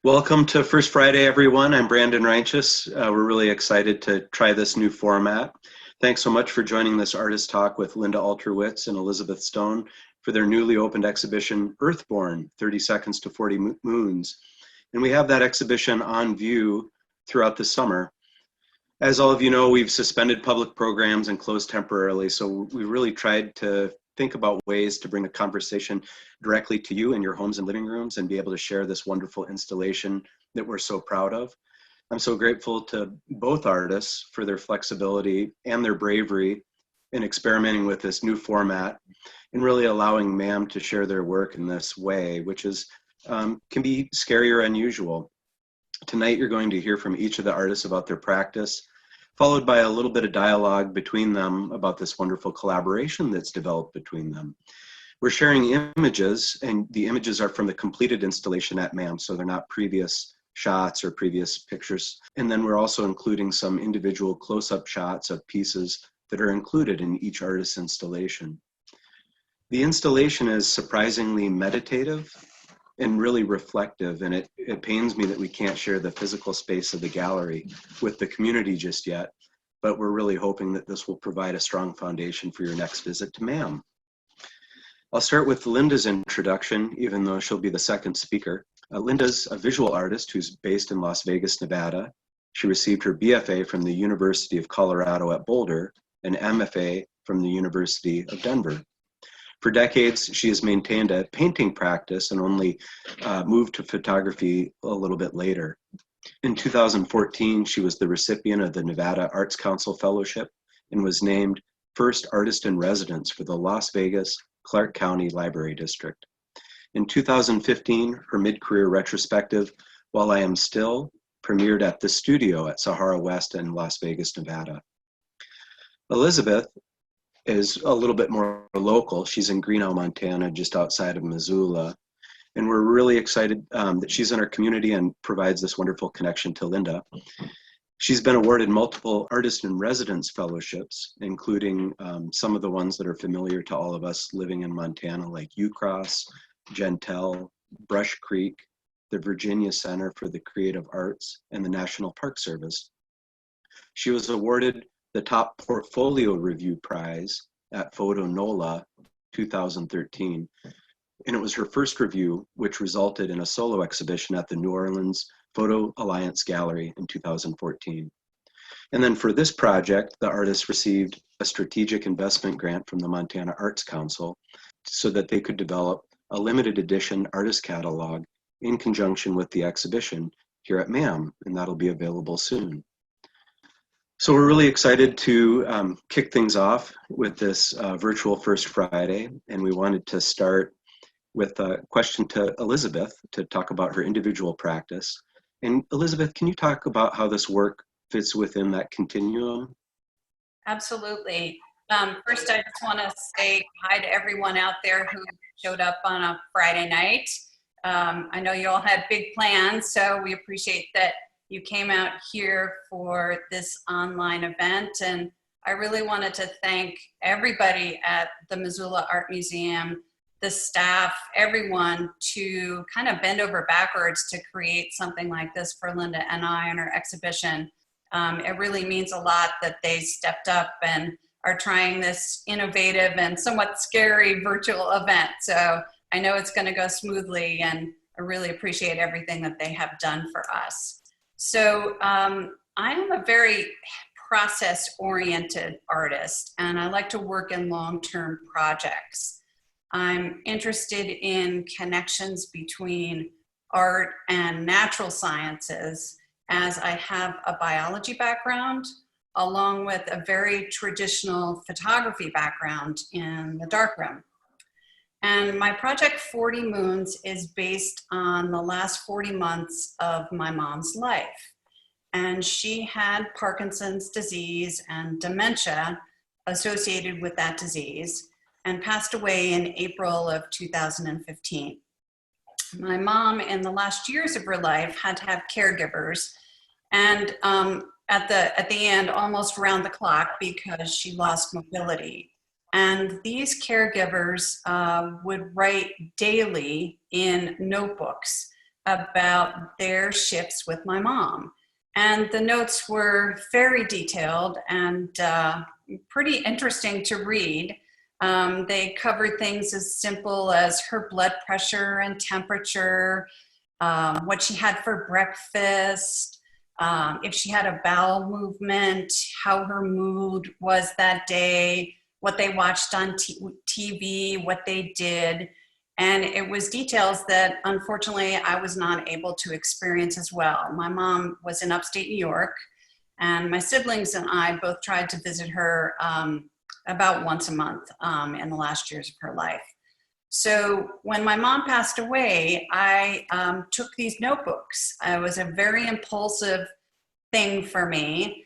Welcome to First Friday, everyone. I'm Brandon Reintjes. We're really excited to try this new format. Thanks so much for joining this artist talk with Linda Alterwitz and Elizabeth Stone for their newly opened exhibition, Earthborn, 30 Seconds to 40 Moons. And we have that exhibition on view throughout the summer. As all of you know, we've suspended public programs and closed temporarily, so we really tried to think about ways to bring the conversation directly to you in your homes and living rooms and be able to share this wonderful installation that we're so proud of. I'm so grateful to both artists for their flexibility and their bravery in experimenting with this new format and really allowing MAM to share their work in this way, which is can be scary or unusual. Tonight, you're going to hear from each of the artists about their practice, followed by a little bit of dialogue between them about this wonderful collaboration that's developed between them. We're sharing images, and the images are from the completed installation at MAM, so they're not previous shots or previous pictures. And then we're also including some individual close-up shots of pieces that are included in each artist's installation. The installation is surprisingly meditative and really reflective, and it pains me that we can't share the physical space of the gallery with the community just yet, but we're really hoping that this will provide a strong foundation for your next visit to MAM. I'll start with Linda's introduction, even though she'll be the second speaker. Linda's a visual artist who's based in Las Vegas, Nevada. She received her BFA from the University of Colorado at Boulder and MFA from the University of Denver. For decades, she has maintained a painting practice and only moved to photography a little bit later. In 2014, she was the recipient of the Nevada Arts Council Fellowship and was named First Artist in Residence for the Las Vegas Clark County Library District. In 2015, her mid-career retrospective, While I Am Still, premiered at the Studio at Sahara West in Las Vegas, Nevada. Elizabeth is a little bit more local. She's in Greeno, Montana, just outside of Missoula. And we're really excited that she's in our community and provides this wonderful connection to Linda. She's been awarded multiple Artist in Residence fellowships, including some of the ones that are familiar to all of us living in Montana, like UCross, Gentel, Brush Creek, the Virginia Center for the Creative Arts, and the National Park Service. She was awarded the Top Portfolio Review Prize at Photo NOLA 2013. And it was her first review, which resulted in a solo exhibition at the New Orleans Photo Alliance Gallery in 2014. And then for this project, the artist received a strategic investment grant from the Montana Arts Council so that they could develop a limited edition artist catalog in conjunction with the exhibition here at MAM, and that'll be available soon. So we're really excited to kick things off with this virtual First Friday, and we wanted to start with a question to Elizabeth to talk about her individual practice. And Elizabeth, can you talk about how this work fits within that continuum? Absolutely. First, I just want to say hi to everyone out there who showed up on a Friday night. I know you all had big plans, so we appreciate that you came out here for this online event. And I really wanted to thank everybody at the Missoula Art Museum, the staff, everyone, to kind of bend over backwards to create something like this for Linda and I in our exhibition. It really means a lot that they stepped up and are trying this innovative and somewhat scary virtual event. So I know it's going to go smoothly, and I really appreciate everything that they have done for us. So I am a very process-oriented artist, and I like to work in long-term projects. I'm interested in connections between art and natural sciences, as I have a biology background, along with a very traditional photography background in the darkroom. And my project 40 Moons is based on the last 40 months of my mom's life. And she had Parkinson's disease and dementia associated with that disease, and passed away in April of 2015. My mom, in the last years of her life, had to have caregivers, and at the end, almost around the clock, because she lost mobility. And these caregivers would write daily in notebooks about their shifts with my mom. And the notes were very detailed and pretty interesting to read. They covered things as simple as her blood pressure and temperature, what she had for breakfast, if she had a bowel movement, how her mood was that day, what they watched on TV, what they did. And it was details that unfortunately I was not able to experience as well. My mom was in upstate New York, and my siblings and I both tried to visit her about once a month in the last years of her life. So when my mom passed away, I took these notebooks. It was a very impulsive thing for me,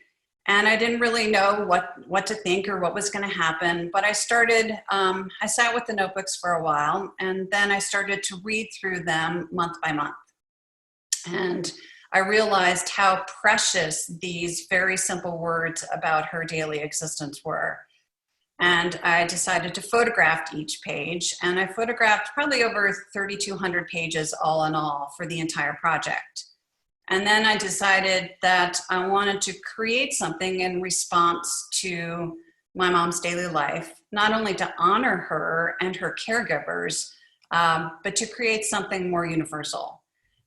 and I didn't really know what to think or what was going to happen. But I started, I sat with the notebooks for a while, and then I started to read through them month by month. And I realized how precious these very simple words about her daily existence were. And I decided to photograph each page, and I photographed probably over 3,200 pages all in all for the entire project. And then I decided that I wanted to create something in response to my mom's daily life, not only to honor her and her caregivers, but to create something more universal.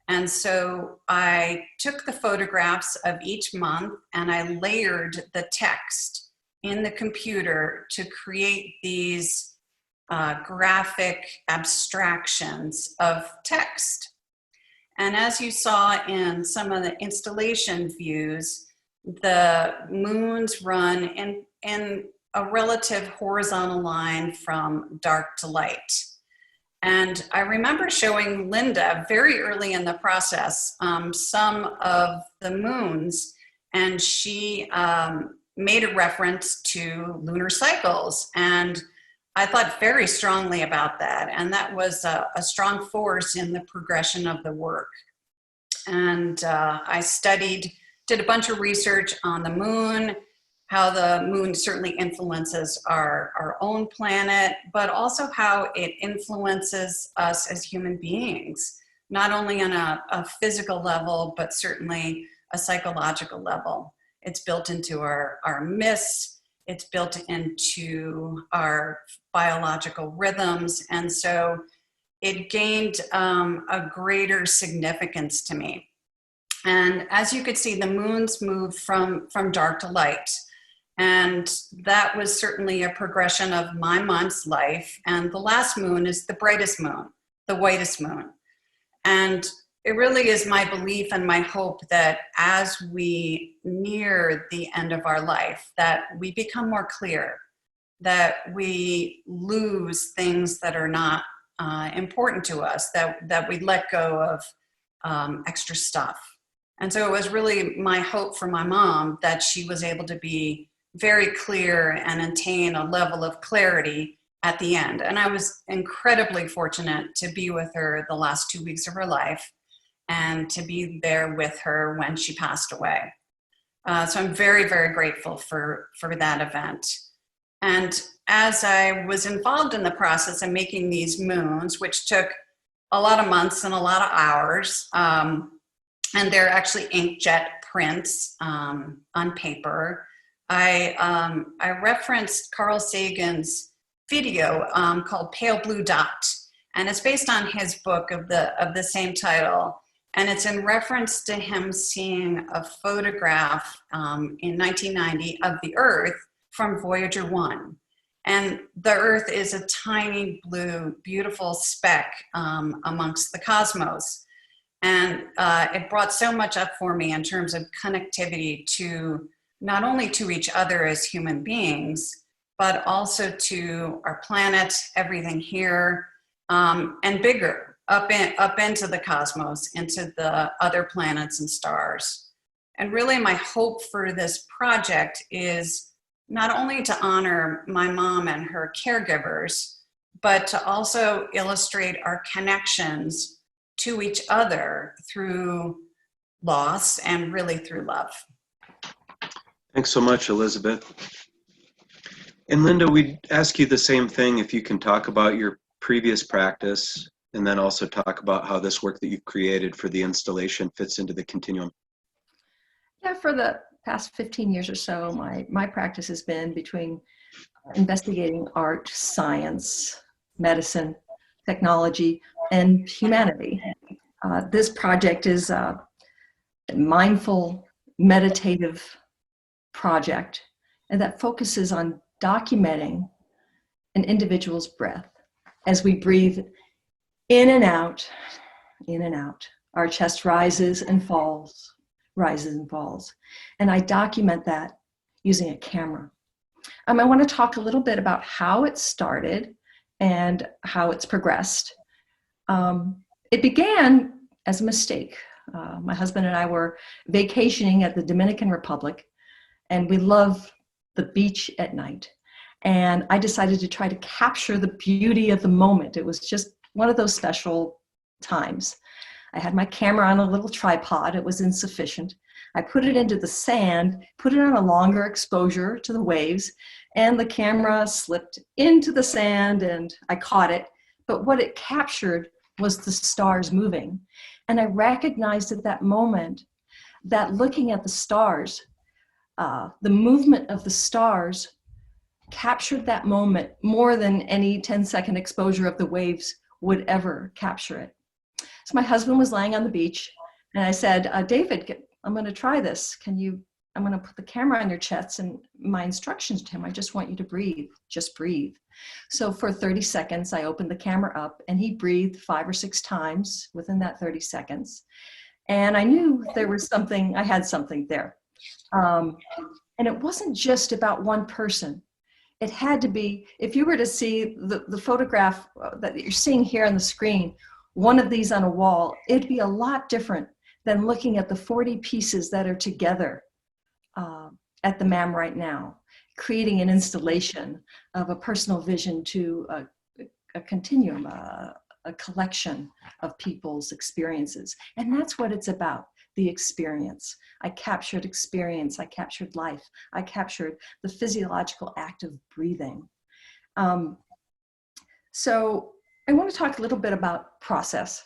And so I took the photographs of each month and I layered the text in the computer to create these graphic abstractions of text. And as you saw in some of the installation views, the moons run in a relative horizontal line from dark to light. And I remember showing Linda very early in the process some of the moons, and she made a reference to lunar cycles. And I thought very strongly about that. And that was a strong force in the progression of the work. And I did a bunch of research on the moon, how the moon certainly influences our own planet, but also how it influences us as human beings, not only on a physical level, but certainly a psychological level. It's built into our myths, it's built into our biological rhythms, and so it gained a greater significance to me. And as you could see, the moons moved from dark to light, and that was certainly a progression of my mom's life. And the last moon is the brightest moon, the whitest moon. And it really is my belief and my hope that as we near the end of our life, that we become more clear, that we lose things that are not important to us, that we let go of extra stuff. And so it was really my hope for my mom that she was able to be very clear and attain a level of clarity at the end. And I was incredibly fortunate to be with her the last 2 weeks of her life, and to be there with her when she passed away. So I'm very, very grateful for that event. And as I was involved in the process of making these moons, which took a lot of months and a lot of hours, and they're actually inkjet prints on paper, I referenced Carl Sagan's video called Pale Blue Dot. And it's based on his book of the same title. And it's in reference to him seeing a photograph in 1990 of the Earth from Voyager 1. And the Earth is a tiny blue, beautiful speck amongst the cosmos. And it brought so much up for me in terms of connectivity to not only to each other as human beings, but also to our planet, everything here, and bigger. Up into the cosmos, into the other planets and stars. And really my hope for this project is not only to honor my mom and her caregivers, but to also illustrate our connections to each other through loss and really through love. Thanks so much, Elizabeth. And Linda, we'd ask you the same thing, if you can talk about your previous practice and then also talk about how this work that you've created for the installation fits into the continuum. Yeah, for the past 15 years or so, my practice has been between investigating art, science, medicine, technology, and humanity. This project is a mindful, meditative project, and that focuses on documenting an individual's breath as we breathe in and out, in and out. Our chest rises and falls, rises and falls. And I document that using a camera. I want to talk a little bit about how it started and how it's progressed. It began as a mistake. My husband and I were vacationing at the Dominican Republic, and we love the beach at night. And I decided to try to capture the beauty of the moment. It was just one of those special times. I had my camera on a little tripod. It was insufficient. I put it into the sand, put it on a longer exposure to the waves, and the camera slipped into the sand and I caught it. But what it captured was the stars moving. And I recognized at that moment that looking at the stars, the movement of the stars captured that moment more than any 10-second exposure of the waves would ever capture it. So my husband was laying on the beach and I said, David, I'm going to try this. I'm going to put the camera on your chest, and my instructions to him, I just want you to breathe, just breathe. So for 30 seconds, I opened the camera up and he breathed 5 or 6 times within that 30 seconds. And I knew there was something, I had something there. And it wasn't just about one person. It had to be, if you were to see the photograph that you're seeing here on the screen, one of these on a wall, it'd be a lot different than looking at the 40 pieces that are together at the MAM right now, creating an installation of a personal vision to a continuum, a collection of people's experiences. And that's what it's about, the experience. I captured experience, I captured life, I captured the physiological act of breathing. So I want to talk a little bit about process.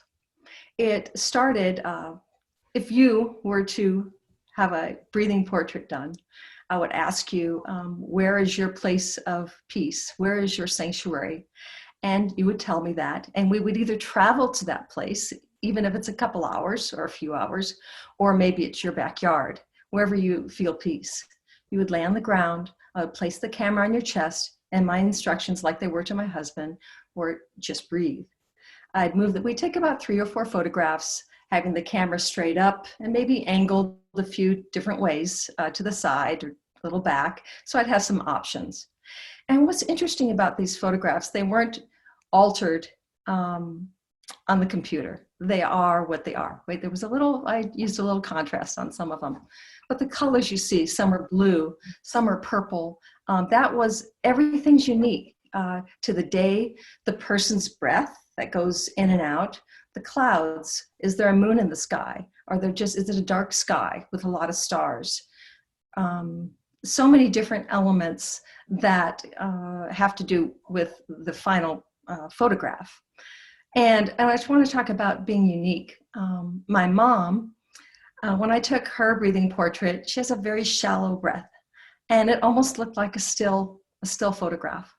It started, if you were to have a breathing portrait done, I would ask you, where is your place of peace? Where is your sanctuary? And you would tell me that. And we would either travel to that place, even if it's a couple hours or a few hours, or maybe it's your backyard, wherever you feel peace. You would lay on the ground, I would place the camera on your chest, and my instructions, like they were to my husband, were just breathe. I'd move that. We take about 3 or 4 photographs, having the camera straight up and maybe angled a few different ways to the side or a little back. So I'd have some options. And what's interesting about these photographs, they weren't altered on the computer. They are what they are. Wait, there was a little, I used a little contrast on some of them. But the colors you see, some are blue, some are purple. That was, everything's unique to the day, the person's breath that goes in and out, the clouds. Is there a moon in the sky? Is it a dark sky with a lot of stars? So many different elements that have to do with the final photograph. And I just want to talk about being unique. My mom, when I took her breathing portrait, she has a very shallow breath, and it almost looked like a still photograph.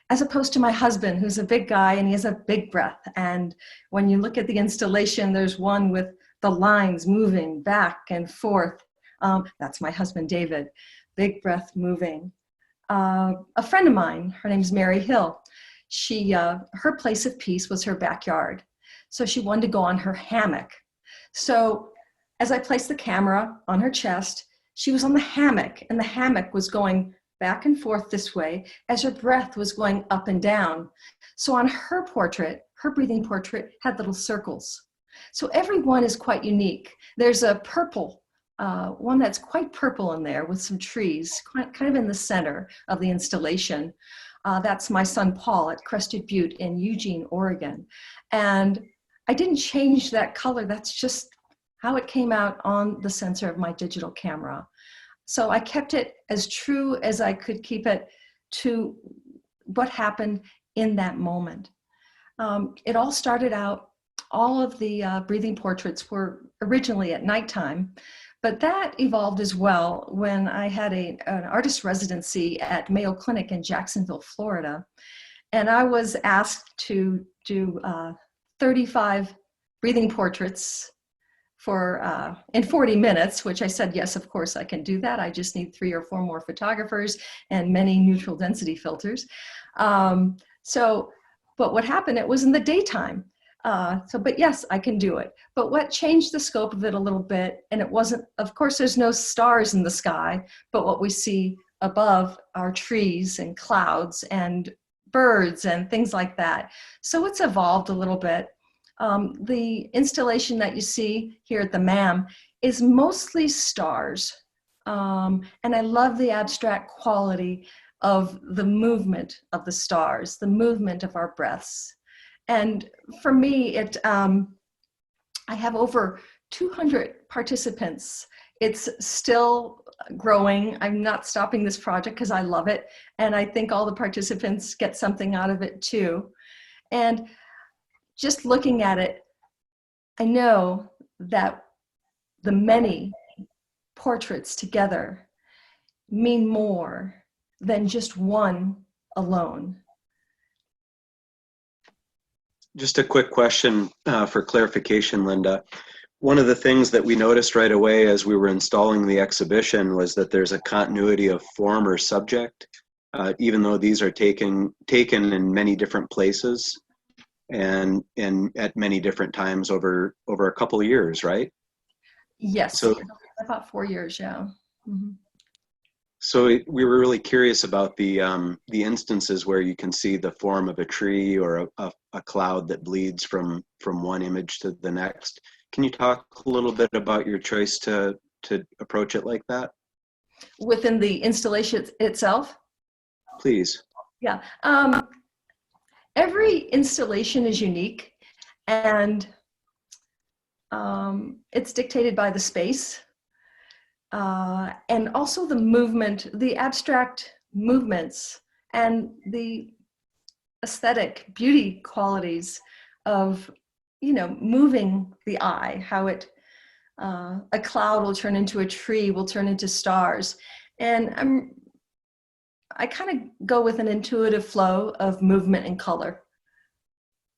As opposed to my husband, who's a big guy and he has a big breath. And when you look at the installation, there's one with the lines moving back and forth. That's my husband, David, big breath moving. A friend of mine, her name's Mary Hill. Her place of peace was her backyard. So she wanted to go on her hammock. So as I placed the camera on her chest, she was on the hammock, and the hammock was going back and forth this way as her breath was going up and down. So on her portrait, her breathing portrait had little circles. So every one is quite unique. There's a purple, one that's quite purple in there with some trees, kind of in the center of the installation. That's my son Paul at Crested Butte in Eugene, Oregon. And I didn't change that color. That's just how it came out on the sensor of my digital camera. So I kept it as true as I could keep it to what happened in that moment. It all started out, all of the breathing portraits were originally at nighttime, but that evolved as well when I had an artist residency at Mayo Clinic in Jacksonville, Florida. And I was asked to do 35 breathing portraits in 40 minutes, which I said, yes, of course I can do that. I just need 3 or 4 more photographers and many neutral density filters. But what happened, it was in the daytime. But yes, I can do it. But what changed the scope of it a little bit, and it wasn't, of course, there's no stars in the sky, but what we see above are trees and clouds and birds and things like that. So it's evolved a little bit. The installation that you see here at the MAM is mostly stars. And I love the abstract quality of the movement of the stars, the movement of our breaths. And for me, I have over 200 participants. It's still growing. I'm not stopping this project because I love it. And I think all the participants get something out of it too. And just looking at it, I know that the many portraits together mean more than just one alone. Just a quick question for clarification, Linda. One of the things that we noticed right away as we were installing the exhibition was that there's a continuity of form or subject, even though these are taken in many different places and at many different times over a couple of years, right? Yes, so, about 4 years, yeah. Mm-hmm. So we were really curious about the instances where you can see the form of a tree or a cloud that bleeds from one image to the next. Can you talk a little bit about your choice to approach it like that? Within the installation itself? Please. Yeah. Every installation is unique, and it's dictated by the space. And also the movement, the abstract movements and the aesthetic beauty qualities of, moving the eye, how a cloud will turn into a tree, will turn into stars. And I kind of go with an intuitive flow of movement and color.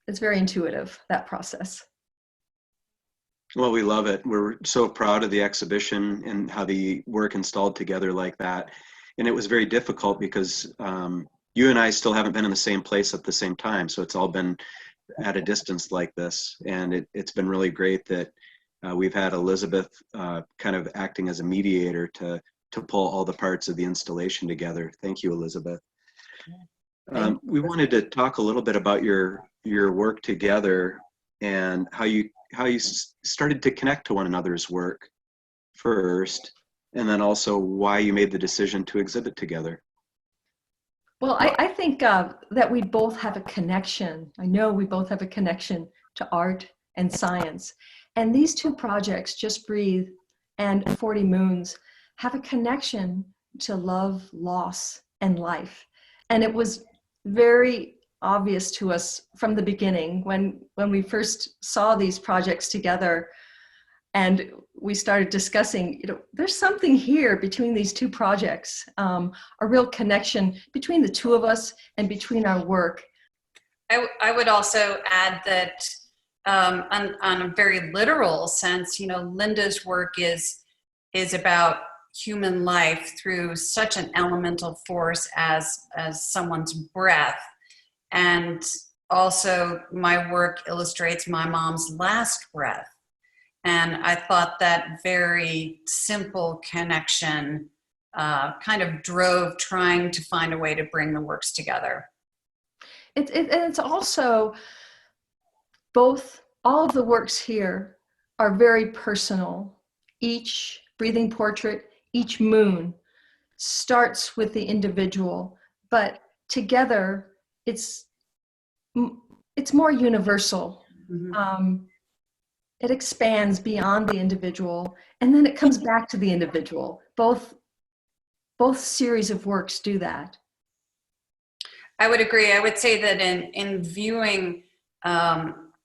It's very intuitive, that process. Well, we love it. We're so proud of the exhibition and how the work installed together like that. And it was very difficult because you and I still haven't been in the same place at the same time. So it's all been at a distance like this. And it's been really great that we've had Elizabeth kind of acting as a mediator to pull all the parts of the installation together. Thank you, Elizabeth. We wanted to talk a little bit about your work together and how you started to connect to one another's work first, and then also why you made the decision to exhibit together. Well, I think that we both have a connection. I know we both have a connection to art and science. And these two projects, Just Breathe and 40 Moons, have a connection to love, loss, and life. And it was very obvious to us from the beginning when we first saw these projects together and we started discussing, there's something here between these two projects, a real connection between the two of us and between our work. I would also add that on a very literal sense, Linda's work is about human life through such an elemental force as someone's breath. And also my work illustrates my mom's last breath. And I thought that very simple connection kind of drove trying to find a way to bring the works together. It's also all of the works here are very personal. Each breathing portrait, each moon starts with the individual, but together it's more universal. Mm-hmm. It expands beyond the individual, and then it comes back to the individual. Both series of works do that. I would agree. I would say that in viewing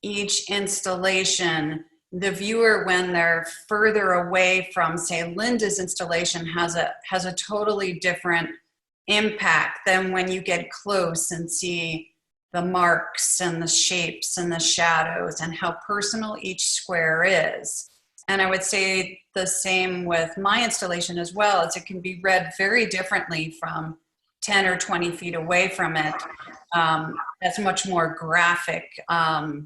each installation, the viewer, when they're further away from, say, Linda's installation, has a totally different impact than when you get close and see the marks and the shapes and the shadows and how personal each square is. And I would say the same with my installation as well, as it can be read very differently from 10 or 20 feet away from it. That's much more graphic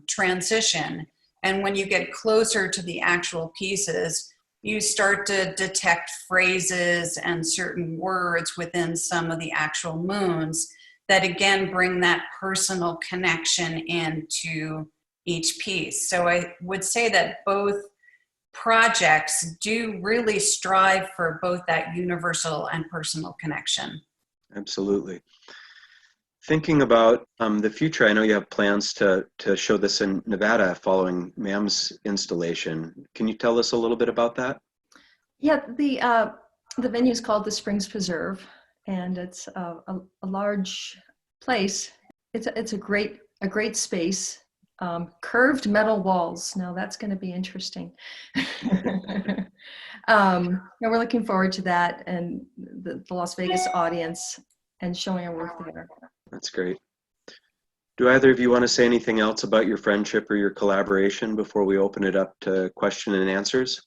transition. And when you get closer to the actual pieces, you start to detect phrases and certain words within some of the actual moons that again bring that personal connection into each piece. So I would say that both projects do really strive for both that universal and personal connection. Absolutely. Thinking about the future, I know you have plans to show this in Nevada following Ma'am's installation. Can you tell us a little bit about that? Yeah, the venue is called the Springs Preserve, and it's a large place. It's a great space. Curved metal walls. Now that's going to be interesting. And we're looking forward to that and the Las Vegas audience and showing our work there. That's great. Do either of you want to say anything else about your friendship or your collaboration before we open it up to question and answers?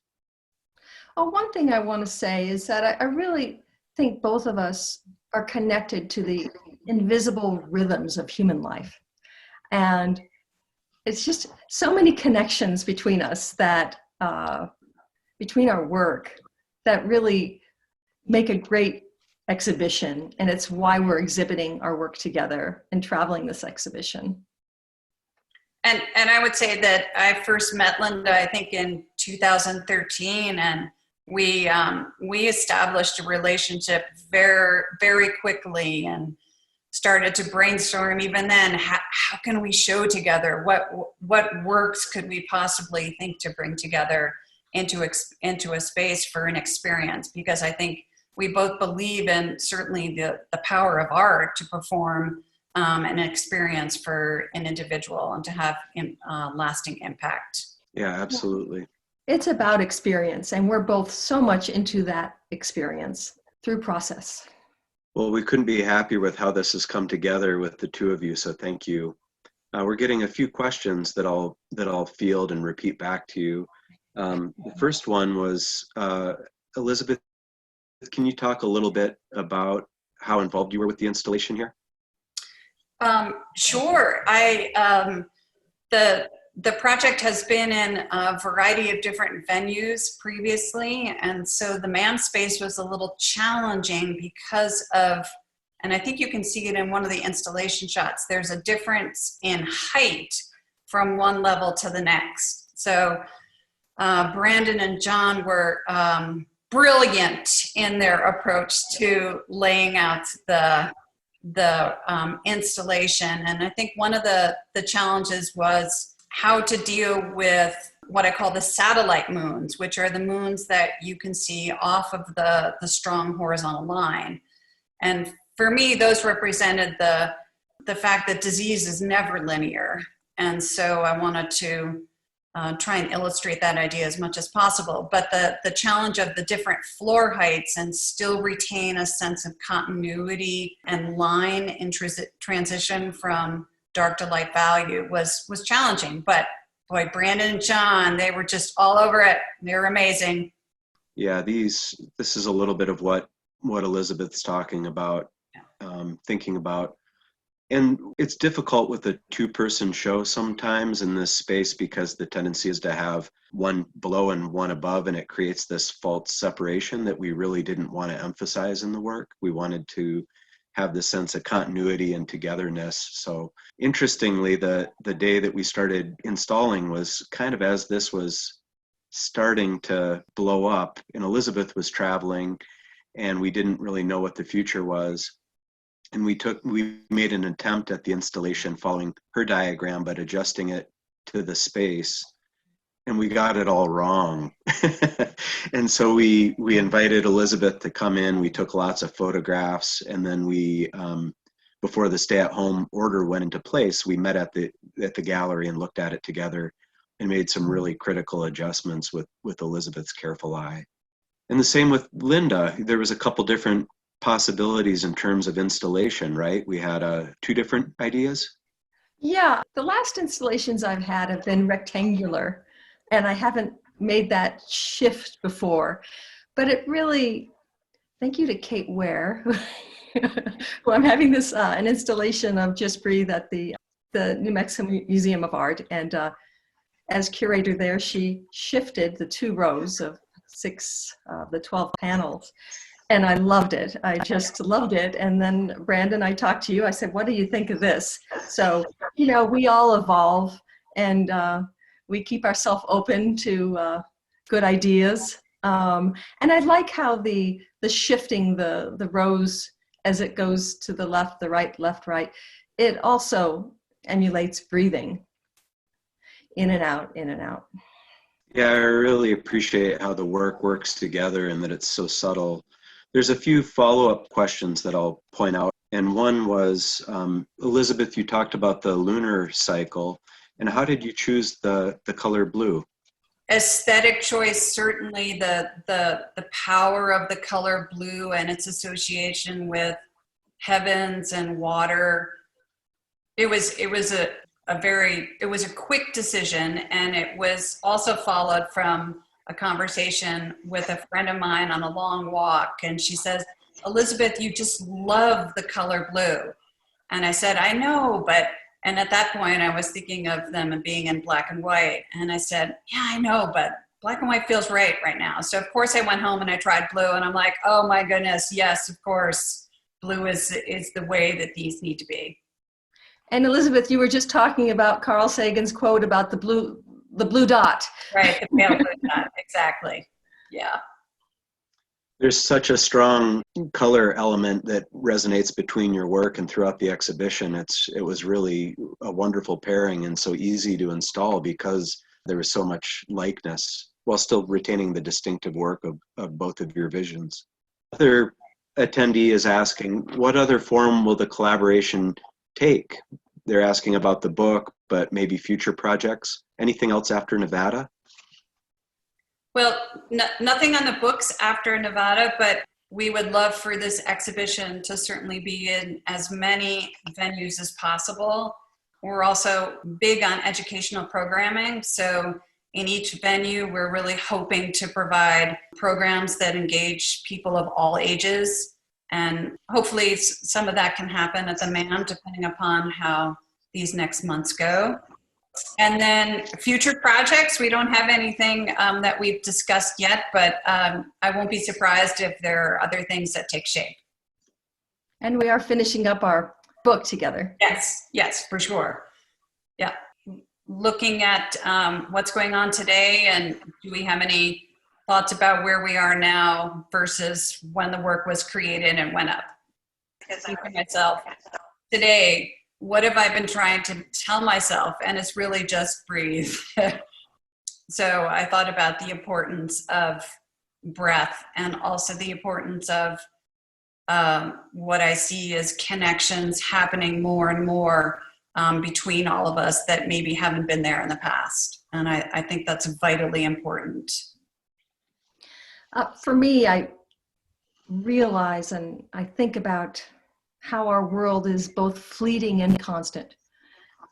Oh, one thing I want to say is that I really think both of us are connected to the invisible rhythms of human life. And it's just so many connections between us that, between our work, that really make a great exhibition. And it's why we're exhibiting our work together and traveling this exhibition. And I would say that I first met Linda, I think in 2013, and we established a relationship very, very quickly and started to brainstorm even then, how can we show together? What works could we possibly think to bring together into a space for an experience? Because I think we both believe in certainly the power of art to perform an experience for an individual and to have lasting impact. Yeah, absolutely. It's about experience, and we're both so much into that experience through process. Well, we couldn't be happier with how this has come together with the two of you, so thank you. We're getting a few questions that I'll field and repeat back to you. The first one was, Elizabeth, can you talk a little bit about how involved you were with the installation here? Sure. The project has been in a variety of different venues previously, and so the MAM space was a little challenging because of, and I think you can see it in one of the installation shots, there's a difference in height from one level to the next. So Brandon and John were brilliant in their approach to laying out the installation, and I think one of the challenges was how to deal with what I call the satellite moons, which are the moons that you can see off of the strong horizontal line. And for me, those represented the fact that disease is never linear. And so I wanted to try and illustrate that idea as much as possible. But the challenge of the different floor heights and still retain a sense of continuity and line in transition from dark to light value was challenging. But boy, Brandon and John, they were just all over it. They were amazing. Yeah, this is a little bit of what Elizabeth's talking about, thinking about. And it's difficult with a two-person show sometimes in this space because the tendency is to have one below and one above, and it creates this false separation that we really didn't want to emphasize in the work. We wanted to have the sense of continuity and togetherness. So interestingly, the day that we started installing was kind of as this was starting to blow up, and Elizabeth was traveling, and we didn't really know what the future was. And we made an attempt at the installation following her diagram, but adjusting it to the space, and we got it all wrong. And so we invited Elizabeth to come in. We took lots of photographs, and then we before the stay-at-home order went into place, we met at the gallery and looked at it together and made some really critical adjustments with Elizabeth's careful eye. And the same with Linda. There was a couple different possibilities in terms of installation, right? We had 2 different ideas. Yeah, the last installations I've had have been rectangular, and I haven't made that shift before. But it really, thank you to Kate Ware, who I'm having this an installation of Just Breathe at the New Mexico Museum of Art, and as curator there, she shifted the 2 rows of 6 the 12 panels. And I loved it. I just loved it. And then Brandon, I talked to you. I said, what do you think of this? So, you know, we all evolve, and we keep ourselves open to good ideas. And I like how the shifting the rows as it goes to the left, the right, left, right, it also emulates breathing in and out, in and out. Yeah, I really appreciate how the work works together and that it's so subtle. There's a few follow-up questions that I'll point out. And one was, Elizabeth, you talked about the lunar cycle. And how did you choose the color blue? Aesthetic choice, certainly the power of the color blue and its association with heavens and water. It was a quick decision, and it was also followed from a conversation with a friend of mine on a long walk, and she says, Elizabeth, you just love the color blue. And I said, I know, and at that point I was thinking of them being in black and white. And I said, yeah, I know, but black and white feels right now. So of course I went home and I tried blue, and I'm like, oh my goodness, yes, of course, blue is the way that these need to be. And Elizabeth, you were just talking about Carl Sagan's quote about the blue dot. Right, the pale blue dot, exactly. Yeah. There's such a strong color element that resonates between your work and throughout the exhibition. It was really a wonderful pairing and so easy to install because there was so much likeness while still retaining the distinctive work of both of your visions. Another attendee is asking, what other form will the collaboration take? They're asking about the book, but maybe future projects. Anything else after Nevada? Well, nothing on the books after Nevada, but we would love for this exhibition to certainly be in as many venues as possible. We're also big on educational programming. So in each venue, we're really hoping to provide programs that engage people of all ages. And hopefully some of that can happen at the MAM, depending upon how these next months go. And then future projects, we don't have anything that we've discussed yet, but I won't be surprised if there are other things that take shape. And we are finishing up our book together. Yes, for sure. Yeah. Looking at what's going on today, and do we have any thoughts about where we are now versus when the work was created and went up? Because I think myself, today, what have I been trying to tell myself? And it's really just breathe. So I thought about the importance of breath and also the importance of what I see as connections happening more and more between all of us that maybe haven't been there in the past. And I think that's vitally important. For me, I realize and I think about how our world is both fleeting and constant.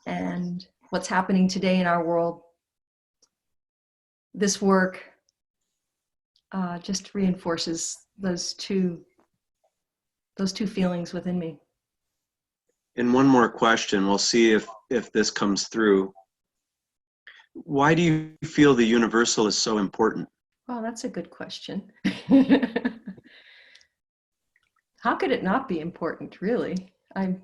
And what's happening today in our world, this work just reinforces those two feelings within me. And one more question, we'll see if this comes through. Why do you feel the universal is so important? Oh, that's a good question. How could it not be important, really? I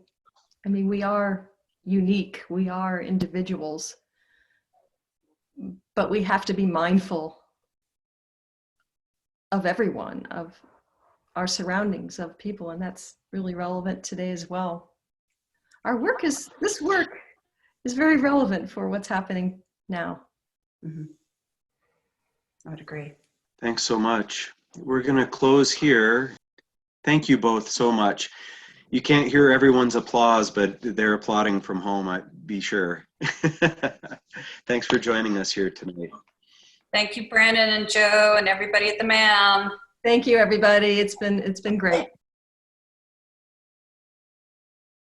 mean, we are unique, we are individuals, but we have to be mindful of everyone, of our surroundings, of people, and that's really relevant today as well. This work is very relevant for what's happening now. Mm-hmm. I would agree. Thanks so much. We're going to close here. Thank you both so much. You can't hear everyone's applause, but they're applauding from home, I'd be sure. Thanks for joining us here tonight. Thank you, Brandon and Joe and everybody at the MAM. Thank you, everybody. It's been great.